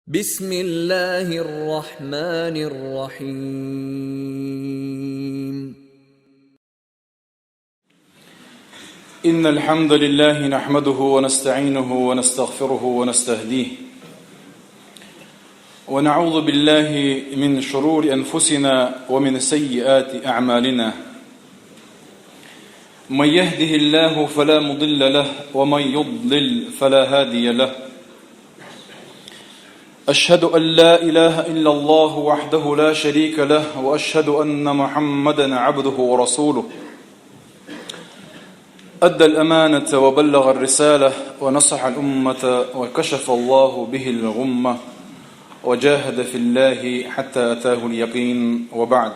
بسم الله الرحمن الرحيم. إن الحمد لله نحمده ونستعينه ونستغفره ونستهديه ونعوذ بالله من شرور أنفسنا ومن سيئات أعمالنا. من يهده الله فلا مضل له ومن يضلل فلا هادي له. أشهد أن لا إله إلا الله وحده لا شريك له وأشهد أن محمدا عبده ورسوله. أدى الأمانة وبلغ الرسالة ونصح الأمة وكشف الله به الغمة وجاهد في الله حتى أتاه اليقين. وبعد،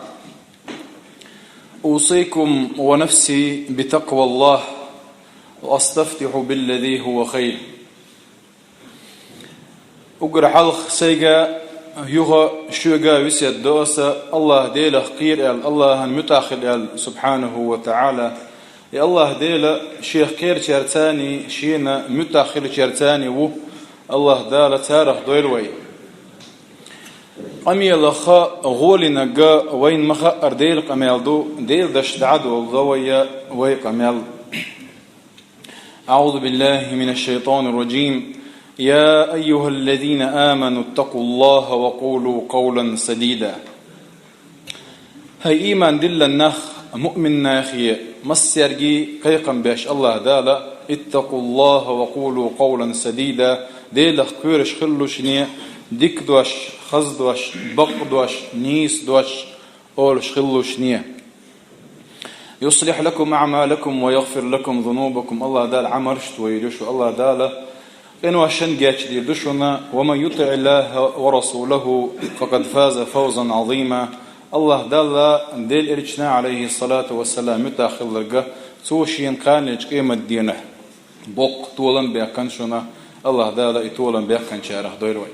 أوصيكم ونفسي بتقوى الله وأستفتح بالذي هو خير. أقرأ حلق سيجا يوغا شوغا وسيد دوسا الله ديله قير الله متاخر سبحانه وتعالى. يا الله ديله شيخ كير شرتاني شينا متاخر شرتاني و الله داله تارخ دويلوي أمي لخا غولنا جا وين مخا أرديل قميل دو ديل دش دعدو الضوية وي قميل. أعوذ بالله من الشيطان الرجيم. يا أيها الذين آمنوا اتقوا الله وقولوا قولا سديدا. هاي إيمان دل النخ مؤمن ناخي مسيرجي قيقم باش الله دالا اتقوا الله وقولوا قولا سديدا. ديل خيرش خلوش نيه ديك دوش خز دوش بق دوش نيس دوش أولش خلوش نيه. يصلح لكم أعمالكم ويغفر لكم ذنوبكم. الله دال عمرشت ويدوش الله دالا إنه عشان جاتش دي دشنا. ومن يطع الله ورسوله فقد فاز فوزا عظيما. الله دال ديل إرجنا عليه الصلاة والسلام متاخل لرجع توشين كان لجقيمة دينه بق طولا بيكن شنا. الله دال يطولا بيكن شارح دويروي.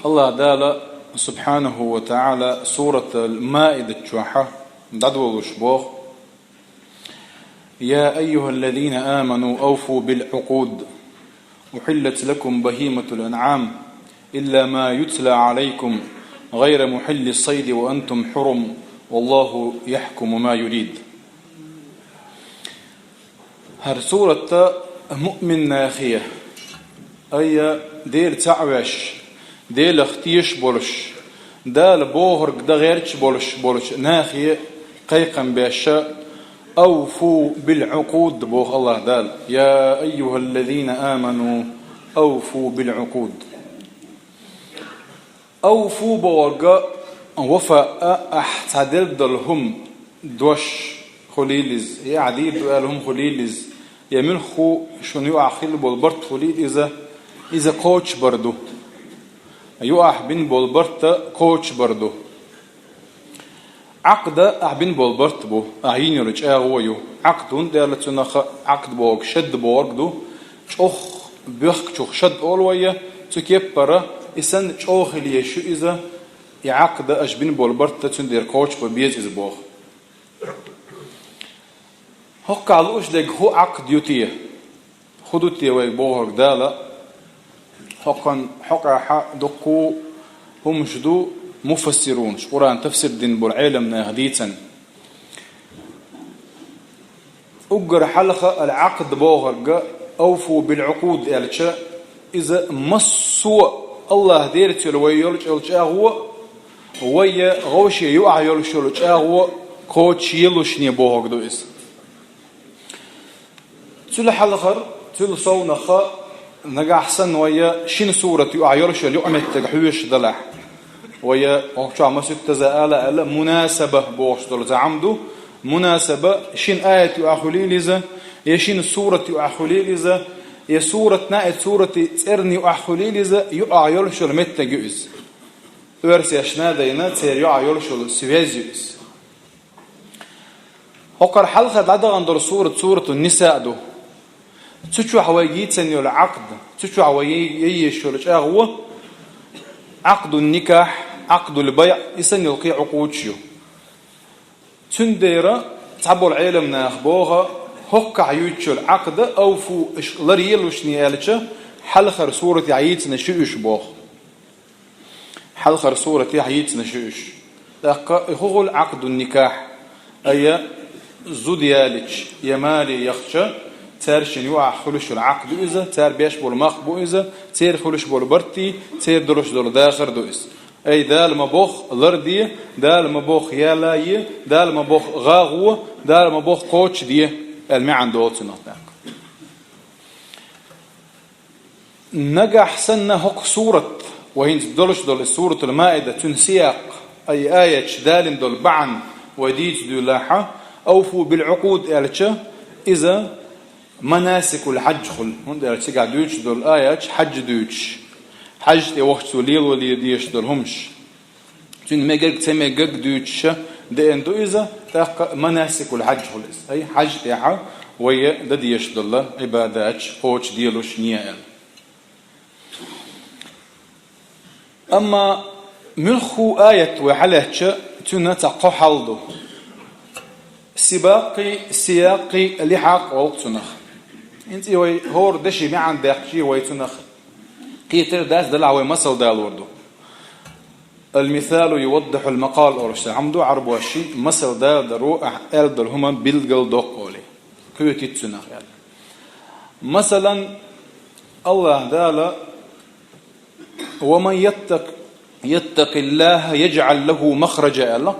الله دال سبحانه وتعالى سورة المائدة شوحة ددو وشبوخ. يا أيها الذين آمنوا أوفوا بالعقود أحلت لكم بهيمة الأنعام إلا ما يتلى عليكم غير محل الصيد وأنتم حرم والله يحكم ما يريد. هر سورة مؤمن ناخية أي دير تعوش دير اختيش بولش دال بوهرق دا غيرش بولش ناخية قيقا باشا. أوفوا بالعقود بوخ الله دال. يا أيها الذين آمنوا أوفوا بالعقود. أوفوا بورقا وفاء أحتدل دلهم دوش خليلز يعديد دلهم خليلز يملخوا شنو يؤخل بالبرت خليل إذا كوتش بردو يؤخ بن بالبرت كوتش بردو عقد أحبين بالبرت بو أعين يرج أغويو عقدون دالتنا عقد بوق شد بوق دو شخ بيخ شخ شد أولوية تكيب برا إسن شخ اللي يشو إذا يعقد أحبين بالبرت تندير كوتش ببيج إذا بوق هق علوش دق هو عقد يوتيه خدوتيه ويبوق دالا حقا حق دقو هم شدو مفسرون قرآن تفسير دين بالعلم ناهديتا. أقر حلقة العقد بوغرق أوفوا بالعقود يالشا إذا مصوا الله ديرت يلويولج يلجاهو ويا غوشي يوع يلجاهو كوتش يلوشني بوغرق دو إس تل حلقة تل صونخة نجا أحسن ويا شين سورة يوع يلجاهو يعمل تجحوش دلح ويا أوشع ما ستزاء على مناسبة بوشتل زعمدو مناسبة شين آية يأخلي لذا يشين سورة يأخلي لذا يا سورة نائت سورة ترني يأخلي لذا يعيرشل متى جوز ورس يشنا دينا تير يعيرشل سويزيوس. هقر حلقة عدا عند سورة النساء دو تشو حواجيت سنيو العقد تشو حواجي يشول أغوى عقد النكاح عقد البيع إسن يلقي عقود شيو تنديرا تعبوا العالم ناخبوها هك عيوتشل عقد أوفو لريلوشني ألتش حلخر سورة عيت نشوش بوخ حلخر سورة عيت نشوش هو عقد النكاح أي زوديالتش يمالي يخشى تارشن يوع خلوش العقد إذا تار بيش بول مخبو إذا تير خلوش بول برتي تير دلوش دول داخر دوئس أي دال مبوخ لردي دال مبوخ يالاي دال مبوخ غاغو دال مبوخ قوش دي المعن دوتنا نجح سنة هك سورة وهين دلوش دول سورة المائدة تنسيق أي آية دال دول بعن وديت دولاحة أوفوا بالعقود ألتش إذا مناسك الحج خل هند ألتش قاعد دوتش دول آية حج دوتش حج وقت سوليل ولي ديش دول همش تون مجرد تسمى جد دوتش ده إندو إذا تاق مناسك الحج خلص أي حج تاعه ويا ده ديش دول عبادات قوش ديلوش نيال أما ملخو آية وحلهش تون تقو حلدو سياقي لحق وقتنخ انت هور دشي ما عندك شيء ويتنخ كيتر داس دلع مثل دال وردو المثال يوضح المقال أورش عمدو عرب وشي مثل دال درو أهل دلهما بيلقل دوقولي كيوتي تنخ يعني مثلا الله دال ومن يتق الله يجعل له مخرجا ألق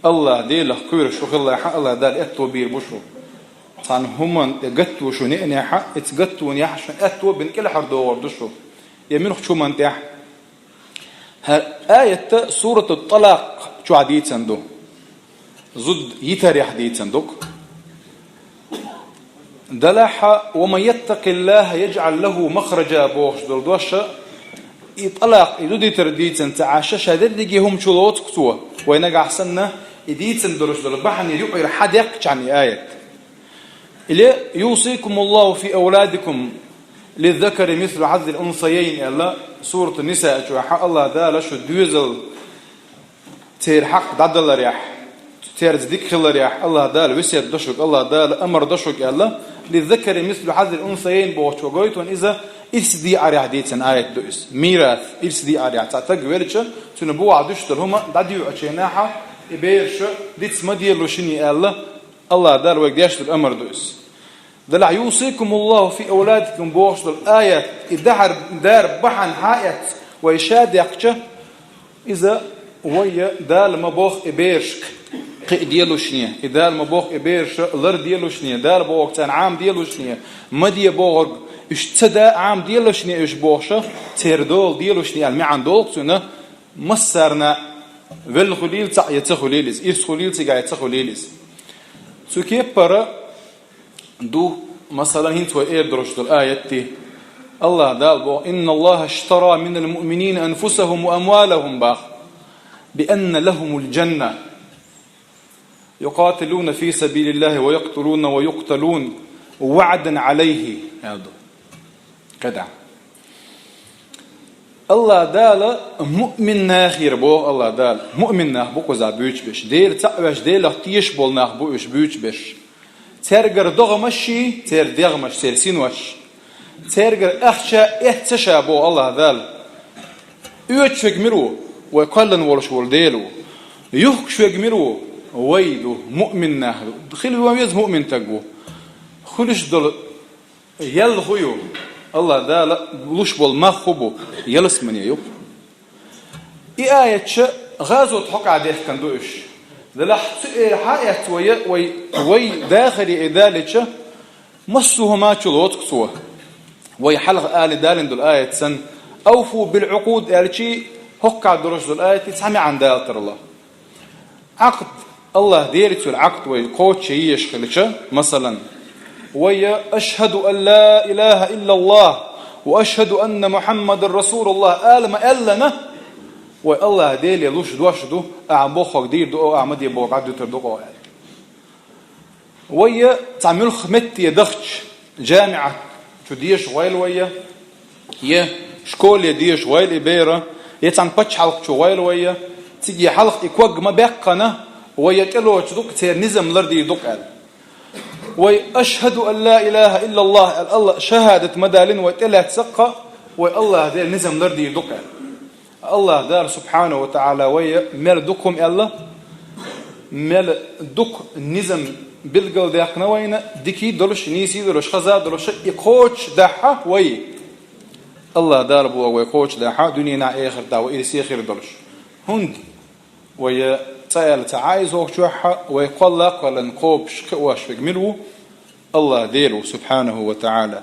الله ديله كير شو الله حق الله دال أتو بير بشو طبعا هم جتوا شو نقني حق اتجتوا نيح شو أتو بين كل حر دور دشوا يمين شو من تيح آية سورة الطلاق شو عديد صندوق زد يتري حديد صندوق دلح ومن يتق الله يجعل له مخرجا بوش دول دوشة يطلق يدودي ترديد سنت عاشش هذا هم شلوت كتوه وينجح سنة يديد سندرش دول بحن يقير حد يقش عن آية إلى يوصيكم الله في أولادكم للذكر مثل حظ الأنثيين الله سورة النساء شو حق الله ذا لشو دوزل تير حق ضد الله ريح تير ذكر الله ريح الله ذا الوسيد دشك الله ذا الأمر دشك الله للذكر مثل حظ الأنثيين بوش وجويتون إذا إرسدي أريح ديتن آية دوس ميراث إرسدي أريح تعتق ورش تنبوع عدوش هما داديو أشيناها إبيرش ديت مدير لوشني الله دار ويقديش الأمر دوس دلع يوصيكم الله في أولادكم بوش الآية الدهر دار بحن حائط ويشاد يقشه إذا ويا دال مبوخ إبيرشك ديالو شنية إذا المبوخ إبيرش لر ديالو شنية دال بوخ تان عام ديالو شنية مدي بوخ اشتدى عام ديالو شنية إيش بوخشه تيردول ديالو شنية المعن دول سنة مسرنا والخليل تع يتخليلز إيش خليل تجا يتخليلز سو كيف برا دو مثلا هنت وإيه درجت الآية تي الله دال بو إن الله اشترى من المؤمنين أنفسهم وأموالهم باخ بأن لهم الجنة يقاتلون في سبيل الله ويقتلون ويقتلون وعدا عليه هذا كذا الله دال مؤمن ناخير بو الله دال مؤمن ناخ بو كذا بيوش بيش دير تعوش دير لختيش بول ناخ بو إيش بيوش بيش ترجر دغمشي تر دغمش تر سينوش ترجر أخشى احتشى بو الله دال يوتشك مرو ويقلن ولش ولديلو يخشك مرو ويدو مؤمن ناخ خلي وميز مؤمن تجو خلش دل يل خويو الله دال لوش بول ما خبو يلس من يوب آية غازو تحق عليه كان دوش ذلح حائط وي داخلي إدالة مصه ما تلوت كسوه وي حلق آل دالن دول آية سن أوفوا بالعقود آلتي حق على درج دول آية تسمع عن دالتر الله عقد الله ديرت العقد ويقوتش يشخلش مثلا ويا أشهد أن لا إله إلا الله وأشهد أن محمد رسول الله آل ما ألنا والله ديل يلوش دوشدو أعبوخك دير دو أعمد يبوك عدو تردوكو ويا تعمل خمت يدخش جامعة شو ديش غيل ويا يه شكول يديش غيل إبيرة يتعن بتش حلق شو غيل ويا تيجي حلق إكوج ما بيقنا ويا كلو تدوك تير نزم لردي يدوك وأشهد أن لا إله إلا الله الله شهادة مدالين وتلا تسقى والله دير نزم لردي دقة الله دار سبحانه وتعالى ويمل دقهم الله مل دق نزم بالقل داقنا وين دكي دلش نيسي دلش خزا دلش يقوش دحا وي الله دار بوا ويقوش دحا دنيا آخر دا وإرسي خير دلش هند وي سأل تعايز وشوحا ويقول لك ولن قوبش كواش فيقملو الله ديرو سبحانه وتعالى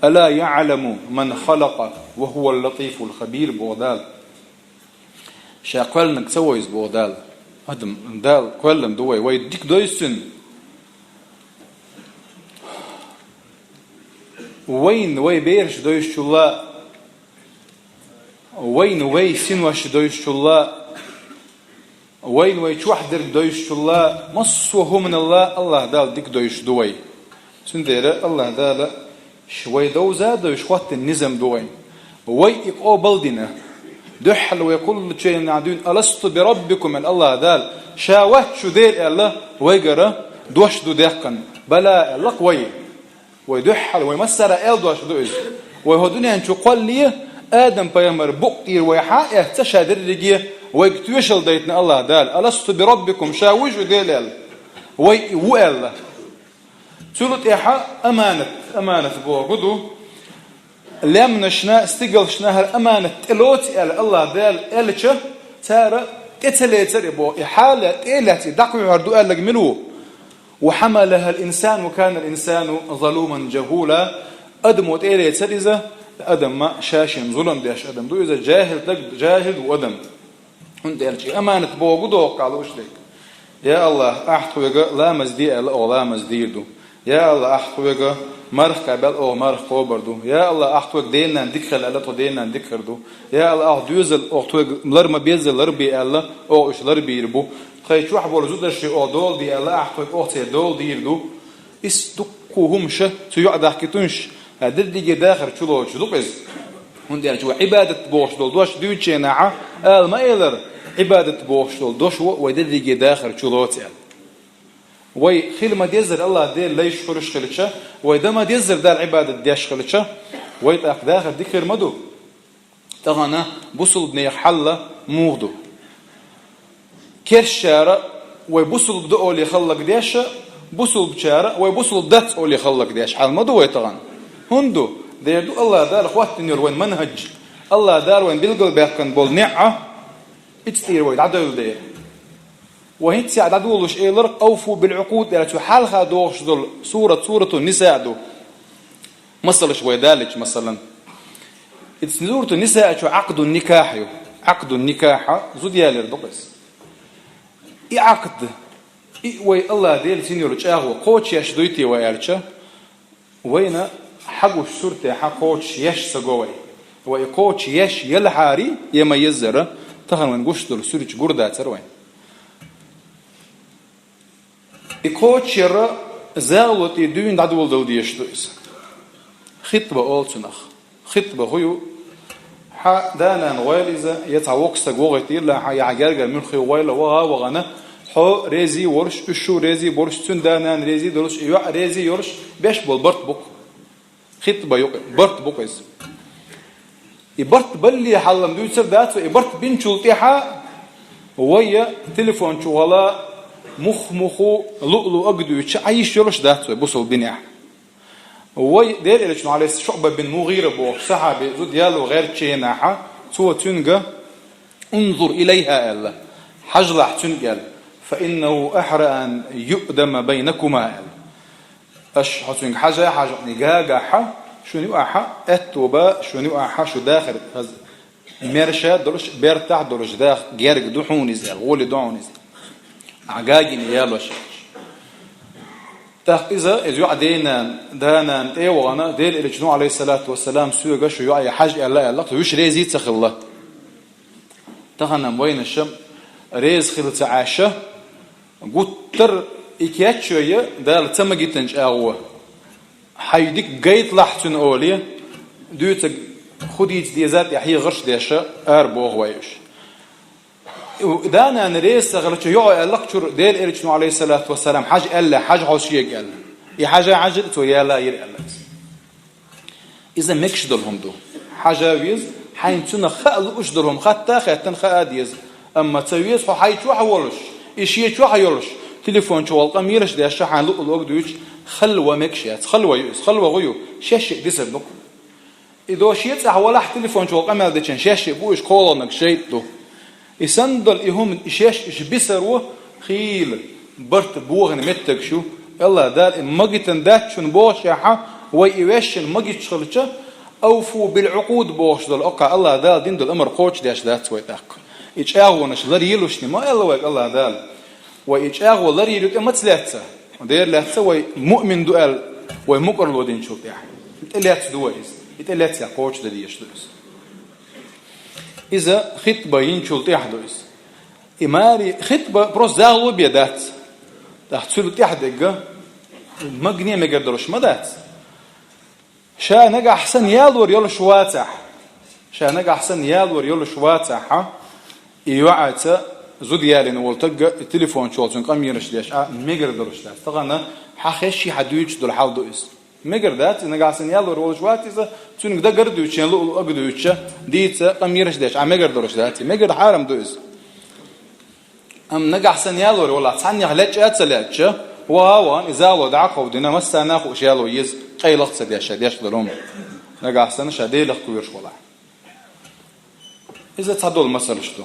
ألا يعلم من خلق وهو اللطيف الخبير بودال شاقل نكسويز بودال هدم دال كلم دوي ويديك دويسن وين وي بيرش دويش الله وين وي سنوش دويش الله وين وي شوحدر دويش الله مصوه من الله الله دال ديك دويش دوي سندير الله دال شوي دوزا دويش خوات النزم دوي وي يقو بلدنا دحل ويقول شيء نعدون ألست بربكم من الله دال شاوت شو دير الله ويقرأ دوش دو دقن بلا الله قوي ويدحل ويمسر دوش دوش ويهدوني أن تقول لي آدم بيامر بقير ويحاء تشهد الرجية ويكتوشل ديتنا الله دال ألست بربكم شاوش دير الله ويقول سولت إيحاء أمانة بوغدو لم نشنا استقل شناها أمانة تلوت الله دال إلش ترى تتلاتر بو إحالة إلتي دقوا هردو قال لك منه وحملها الإنسان وكان الإنسان ظلوما جهولا أدم وتلاتر إذا أدم ما شاشن ظلم ديش أدم دو إذا جاهل وأدم هند إلشي أمانة بوغدو قالوا إشليك يا الله أحطوك لا مزدي أو لا مزديردو يا الله أحطوك مرخ قبل أو مرخ قبردو يا الله أحطوك دينا ذكر الله تدينا ذكردو يا الله أحدوزل أحطوك لرما بيزل لربي الله أو إيش لربي يربو خير شو حبوا زود شيء أو دول دي الله أحطوك أحطي دول ديردو استقوهمش سيقعد حكيتونش هذا اللي داخل شو لو بس هون ديال شو عبادة بوش دول دوش ديوتشي نعا ما يقدر عبادة بوش دول دوش وده اللي داخل شو لو تعال وي خيل ما ديزر الله دير ليش فرش خلتشه ويدا ما ديزر دار عبادة ديش خلتشه ويتاق داخل ذكر مدو تغانا بوصل بني حل موغدو كرشارة ويبوصل بدو أولي خلق ديش بوصل بشارة ويبوصل بدات أولي خلق ديش حال مدو ويتغان هندو ديردو الله دار اخوات تنير وين منهج الله دار وين بيلقل بيقن بول نعة اتستير ويد عدل دير وهي تساعد عدولش إيلر أوفوا بالعقود يعني حالها دوش دول سورة النساء دو مثلا شوي ذلك مثلا سورة النساء شو عقد النكاح زود يالر دقس عقد وي الله ديل سينيور تشاهو قوتش يش دويتي ويالشا وين حقو الشرطة حقوتش يش سجوي وي قوتش يش يلحاري يميزره تخن وين قش دول سورة جردة تروين إكوتشر زاوت يدين عدول دوديش دويس خطبة أولتنخ خطبة هو ح دانا نواليزا يتعوق سجوغتي لا حيعجرج من خويل وغنا حو ريزي ورش بشو ريزي برش تندانا ريزي درش يوع ريزي يرش بيش بالبرت بوك خطبة يوق برت بوكيز يبرت بلي حلم دويسر دات يبرت بنشلتيها ويا تليفون شغلا مخو لؤلؤ أقدو عايش يرش دات بوصل بنيح وي دير إلى شنو عليه شعبة بن مغيرة بو صحابي زود يالو غير شيناحة سوى تنجا انظر إليها ألا حجلح تنجل فإنه أحرى أن يؤدم بينكما ألا أش حتنج حاجة نجاجة شنو أحا التوبة شنو أحا شو داخل مرشة درش بيرتاح درش داخل جيرج دحون زال غولي دعون زال عجاجين يالوش إذا يعدينا دانا إيوانا ديل إلى جنوع عليه الصلاة والسلام سوى قشوا يعي حاج الله الله ويش ريزي تخل الله تغنى موين الشم ريز خلت عاشة قلت تر إكيات شوية دال تم جيتنج أقوى حيدك جيت لحتن أولية دوت خديت دي ذات يحيي غرش ديشة أربوغ ويش دانا نريس غلط يعي اللقشر ديل إرجنو عليه الصلاة والسلام حاج الله حاج حوشيك الله حاجة عجل تو يا لا يرألت إذا مكش دلهم دو حاجة ويز حين تنا خال أش دلهم خطة خاتن خاديز أما تويز هو حي شو حولش إشي شو حيولش تليفون شو والقم يرش ده الشحن لقلق دويش خلوة مكشيات خلوة يوز خلوة غيو شاشة دي سبنك إذا شيء أحوال تليفون شو والقم هذا كان شاشة بوش كولنك شيء دو يسندل إهم إشاش إش بيسروا خيل برت بوغن متك شو الله دال مجتن دات شون بوش ياها ويوش المجت شلشة أوفوا بالعقود بوش دل أقع الله دال دين دل أمر قوش داش دات ويتاك إيش أغونش لريلوشني ما الله ويك الله دال وإيش أغو لريلوك ما تلاتة ودير لاتة ومؤمن دوال ومقر لودين شو تاح يتلات دوائز يتلات يا قوش دليش دوس إذا خطبة ينشل تحدث إماري خطبة بروس زاغلو بيدات تحصل تحدق مجني ما قدرش مدات شا نجا أحسن يالور يلا شواتح شا نجا أحسن يالور يلا شواتح يوعت زود يالين والتجا التليفون شوالتون قام يرش ليش ما قدرش لا طبعا حخشي حدوش دول حال دوس مگر دات نگه اصلا یالور ولش واتیزه چون ده گردو چین لو اگدو چه دیت قمیرش داش مگر درش داتی مگر حرام دوز ام نگه اصلا یالور ولا ثانيه هلچ اتسلچ واوان اذا ودع قودنا مسنا خو شالو يز قيلق سديش ديش دلوم نگه اصلا شديل خويرش ولا اذا تدول مثلا شتو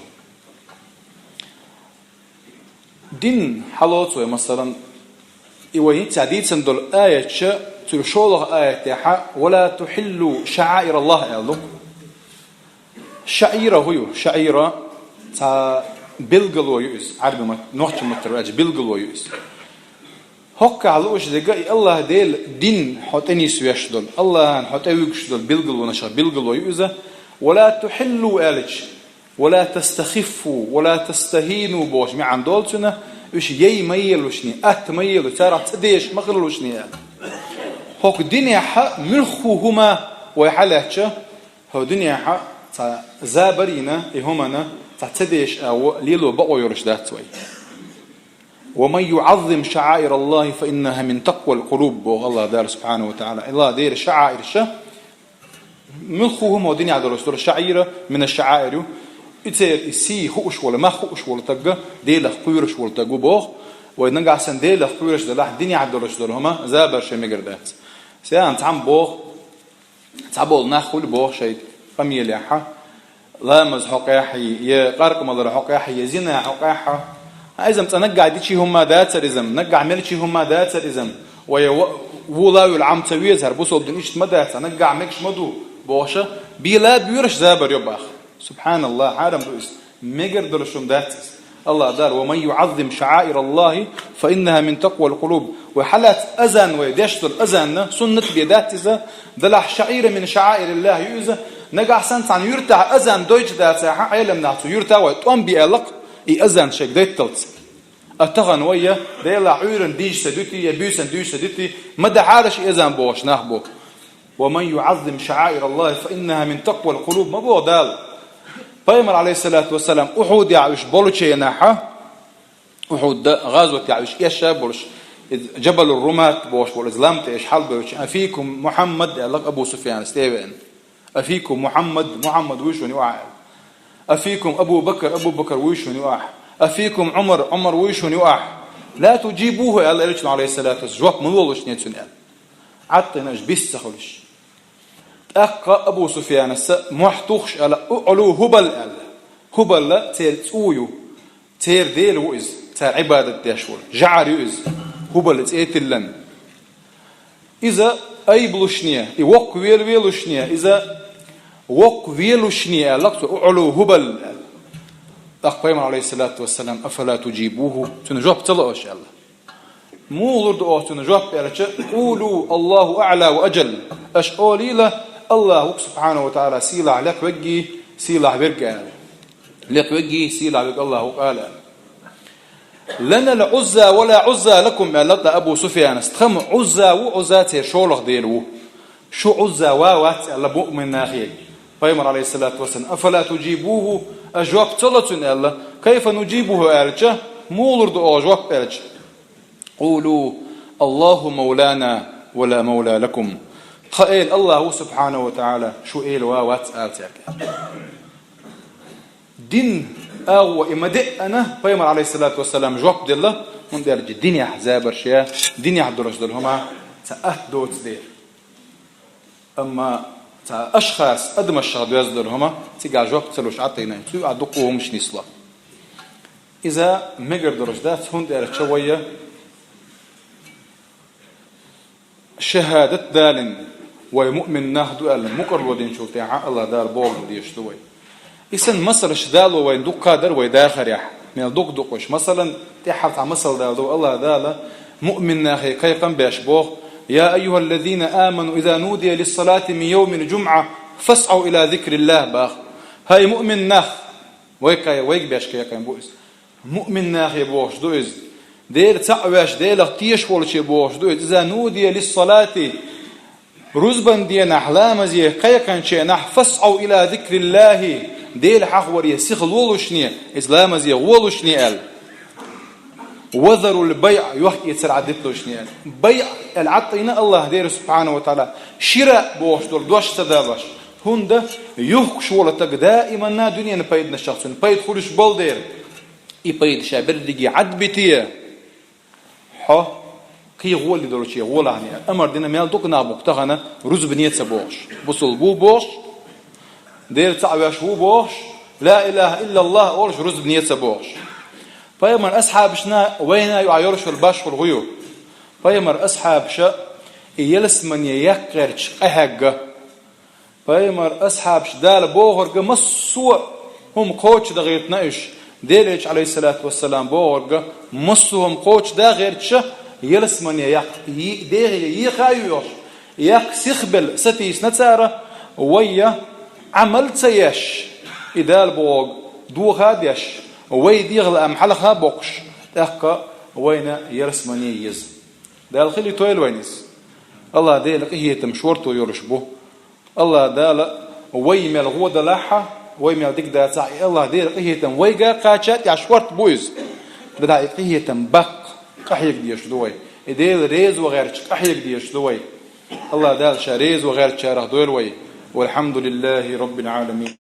دين حلوتو مثلا ايوه تعديد سندل ايه تشوله آية ولا تحلوا شعائر الله قالوا شعيرة هو شعيرة تا بلغل ويؤس عربي ما نوحش متراج بلغل ويؤس هك على وش دقائق الله ديل دين حتني سويش دول الله حتى يكش دول بلغل ونشر بلغل ويؤس ولا تحلوا آلج ولا تستخفوا ولا تستهينوا بوش مع عن دولتنا وش يي ميل وشني ميل وترى تديش مغل وشني هوك الدنيا حق ملخوهما ويحلهش هو الدنيا حق زابرينا إهمنا تعتديش أو ليلو بقوا يرشدات وي ومن يعظم شعائر الله فإنها من تقوى القلوب والله دار سبحانه وتعالى الله دير شعائر ملخوهما والدنيا على الرسول شعيرة من الشعائر يصير يسي خوش ولا ما خوش ولا تجا ديل خيرش ولا تجو بوه ونرجع سن ديل خيرش دلها الدنيا على الرسول هما زابر شيء مقردات سيان تعم بوه تعبول ناخل بوه شيء فميل حا لامز حقاحي يا قارق مدر حقاحي يزنا حقاحة إذا تنقع ديشي هما دات الإزم نقع ملشي هما دات الإزم ولا العام تويز هربوسو بدنيش مدات تنقع مكش مدو بوشة بلا بيرش زابر يباخ سبحان الله حرام دوس مجر درشم داتس الله دار ومن يعظم شعائر الله فإنها من تقوى القلوب وحلت أذان ويدشتر أذان سنة بيداتزة دلح شعيرة من شعائر الله يؤذى نجح سنت عن يرتع أذان دويج داتها عيلم نعطو يرتع ويتقوم بيالق أذان شك ديت تلت أتغن ويا ديلا عيرن ديج سدوتي يبيسن ديج سدوتي مدى عارش أذان بوش نخبو ومن يعظم شعائر الله فإنها من تقوى القلوب ما بو دال بيمر عليه الصلاة والسلام أحد يعيش بولشي ناحة أحد غزوة يعيش إيش بولش جبل الرمات بوش والإسلام تيش حلب بوش أفيكم محمد لق أبو سفيان استيبان أفيكم محمد ويشون يوعى أفيكم أبو بكر ويشون يوعى أفيكم عمر ويشون يوعى لا تجيبوه عليه الصلاة والسلام جواب ملولش نيتون عطيناش بيستخلش أقا أبو سفيان محتوخش على أعلو هبل لا تير تسويو تير ديل وإز تير عبادة ديشول جعر يؤز هبل تيتلن إذا أي بلوشنية يوق ويلوشنية إذا وق ويلوشنية لقط أعلو هبل أقبيم عليه الصلاة والسلام أفلا تجيبوه تنجوب تلقش الله مو لرد أو تنجوب قولوا الله أعلى وأجل أشقولي له الله سبحانه وتعالى سيلع لك وجي سيلع برجع لك وجي سيلع بك الله قال لنا العزى ولا عزى لكم الله أبو سفيان استخم عزى وعزى تشولخ ديلو شو عزى ووات الله مؤمن ناخي بيمر عليه الصلاة والسلام أفلا تجيبوه أجواب طلتن كيف نجيبه أرجع مو لرد أجواب أرجع قولوا الله مولانا ولا مولى لكم. قائل الله سبحانه وتعالى شو إيل وات آلتك دين أو إما دي أنا بيمر عليه الصلاة والسلام جواب دله من درجة دين أحزاب رشيا دين يحضرش دلهما تأهدوت دير أما أشخاص أدم الشهد يزدرهما تيجا جواب تلوش عطينا تيجا عدقوهم مش نسلا إذا مقر درجات هون دير شوية شهادة دال ومؤمن نهدو ألم مقر ودين شو تاع الله دار بول ديش دوي إسن مصر شدالو وين دق قادر ويداخر يح من دق دقش مثلا تحت على مصر دالو الله دالا مؤمن ناخي قيقا بيشبوه يا أيها الذين آمنوا إذا نودي للصلاة من يوم الجمعة فاسعوا إلى ذكر الله باخ هاي مؤمن ناخ ويك بيش كيقا بوئس مؤمن ناخي بوش دوئز دير تعوش دير تيش والشي بوش دوئز إذا نودي للصلاة رزبا دينا أحلام زي قيقا شينح فاسعوا إلى ذكر الله ديل حخور يسيخ لولوشني إسلام زي ولوشني أل وذروا البيع يحكي يتسرعدت لوشني أل بيع العطينا الله دير سبحانه وتعالى شراء بوش دول دوش تدابش هندا يحكش ولتك دائما نا دنيا نبايدنا الشخص نبايد خلوش بول دير يبايد شابر ديجي عد بيتيه حا كي غول اللي دولشي غول عني أمر دينا ميال دوكنا بوقتها رز بنية سبوش بوصل بو بوش دير تعويش هو بوش لا إله إلا الله أورش رز بنية سبوش فيمر أصحابشنا وينا يعيرش الباش والغيو فيمر أصحابش يلس من يكرش أهجة فيمر أصحابش دال بوغرق مسوا هم قوتش دا غير تنايش ديريش عليه الصلاة والسلام بوغرق مسوا هم قوتش دا غيرش يلس من ديري يخايوش يك سيخبل ستيس نتسارة ويا عملت سيش إدال بوغ دو هاديش ويديغل أم حلقها بوقش تحقا وين يرسمني يز دال خلي تويل وينس الله ديلك هي تمشورتو يرشبو الله دال ويمل غود لحا ويمل ديك دا تعي الله ديلك هي تم ويجا قاشات يشورت بويز بدا هي تم بق قحيك ديش دوي ديل ريز وغير قحيك ديش دوي الله دال شاريز وغير شارخ دوي والحمد لله رب العالمين.